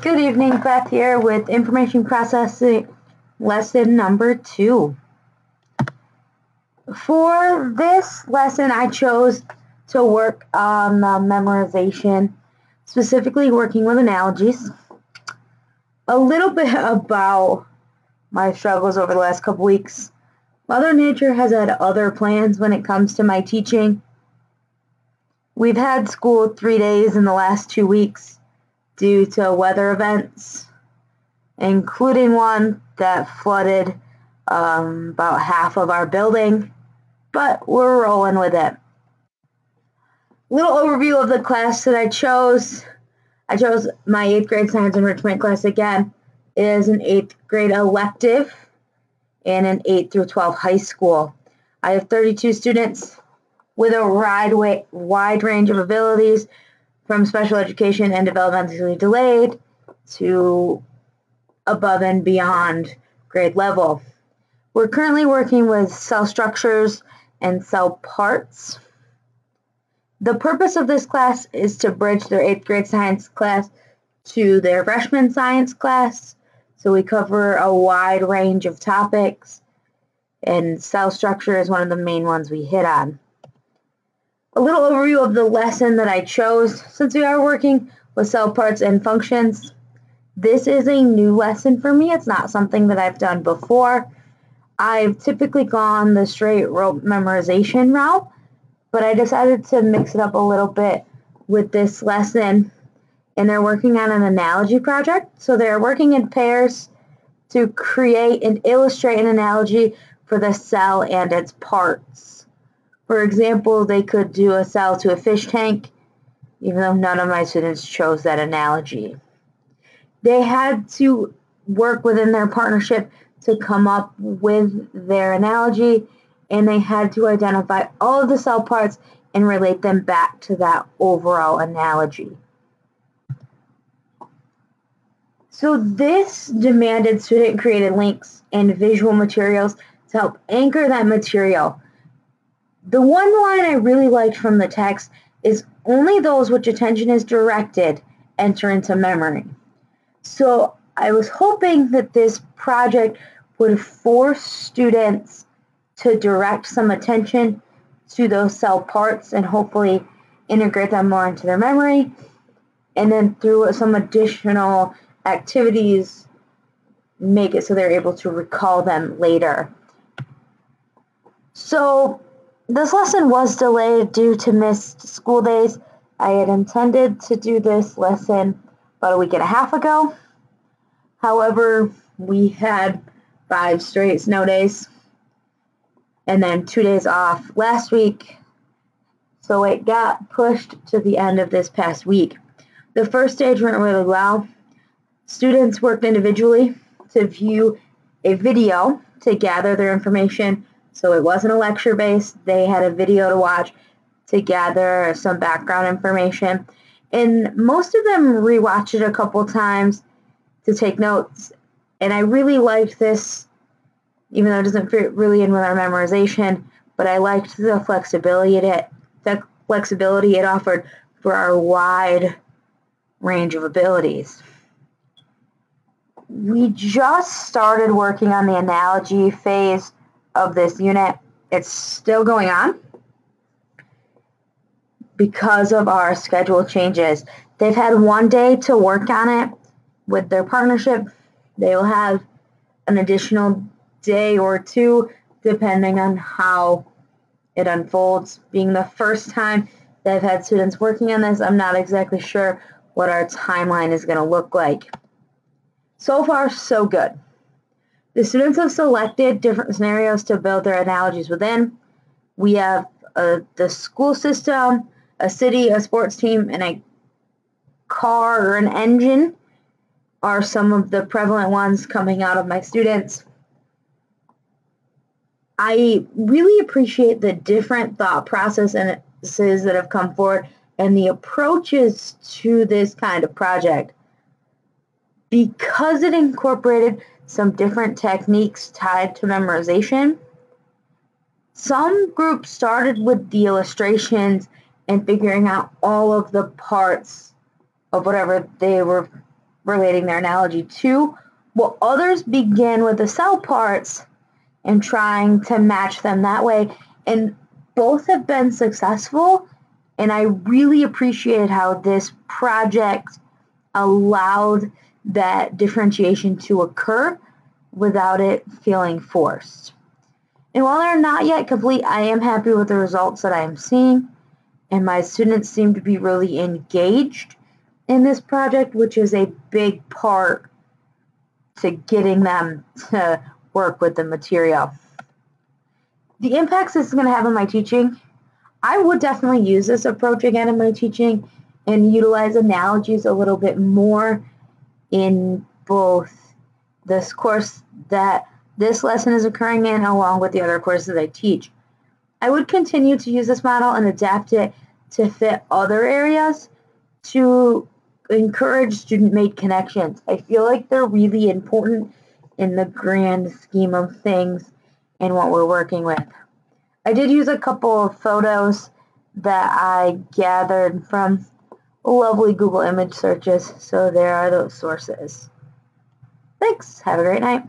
Good evening, Beth here with information processing lesson number 2. For this lesson, I chose to work on memorization, specifically working with analogies. A little bit about my struggles over the last couple weeks. Mother Nature has had other plans when it comes to my teaching. We've had school 3 days in the last 2 weeks due to weather events, including one that flooded about half of our building, but we're rolling with it. Little overview of the class that I chose. I chose my 8th grade science enrichment class again. It is an 8th grade elective and an 8 through 12 high school. I have 32 students with a wide range of abilities, from special education and developmentally delayed to above and beyond grade level. We're currently working with cell structures and cell parts. The purpose of this class is to bridge their 8th grade science class to their freshman science class. So we cover a wide range of topics, and cell structure is one of the main ones we hit on. A little overview of the lesson that I chose, since we are working with cell parts and functions. This is a new lesson for me. It's not something that I've done before. I've typically gone the straight rote memorization route, but I decided to mix it up a little bit with this lesson, and they're working on an analogy project. So they're working in pairs to create and illustrate an analogy for the cell and its parts. For example, they could do a cell to a fish tank, even though none of my students chose that analogy. They had to work within their partnership to come up with their analogy, and they had to identify all of the cell parts and relate them back to that overall analogy. So this demanded student-created links and visual materials to help anchor that material. The one line I really liked from the text is, "Only those which attention is directed enter into memory." So I was hoping that this project would force students to direct some attention to those cell parts and hopefully integrate them more into their memory. And then through some additional activities, make it so they're able to recall them later. So this lesson was delayed due to missed school days. I had intended to do this lesson about a week and a half ago. However, we had 5 straight snow days and then 2 days off last week, so it got pushed to the end of this past week. The first stage went really well. Students worked individually to view a video to gather their information. So it wasn't a lecture based. They had a video to watch to gather some background information. And most of them rewatched it a couple times to take notes. And I really liked this, even though it doesn't fit really in with our memorization, but I liked the flexibility it offered for our wide range of abilities. We just started working on the analogy phase of this unit. It's still going on because of our schedule changes. They've had 1 day to work on it with their partnership. They will have an additional day or 2 depending on how it unfolds. Being the first time that I've had students working on this, I'm not exactly sure what our timeline is going to look like. So far, so good. The students have selected different scenarios to build their analogies within. We have the school system, a city, a sports team, and a car or an engine are some of the prevalent ones coming out of my students. I really appreciate the different thought processes that have come forward and the approaches to this kind of project. Because it incorporated some different techniques tied to memorization, some groups started with the illustrations and figuring out all of the parts of whatever they were relating their analogy to, while others begin with the cell parts and trying to match them that way. And both have been successful, and I really appreciated how this project allowed that differentiation to occur without it feeling forced. And while they're not yet complete, I am happy with the results that I am seeing, and my students seem to be really engaged in this project, which is a big part to getting them to work with the material. The impacts this is going to have on my teaching, I would definitely use this approach again in my teaching and utilize analogies a little bit more in both this course that this lesson is occurring in along with the other courses I teach. I would continue to use this model and adapt it to fit other areas to encourage student-made connections. I feel like they're really important in the grand scheme of things and what we're working with. I did use a couple of photos that I gathered from lovely Google image searches, so there are those sources. Thanks. Have a great night.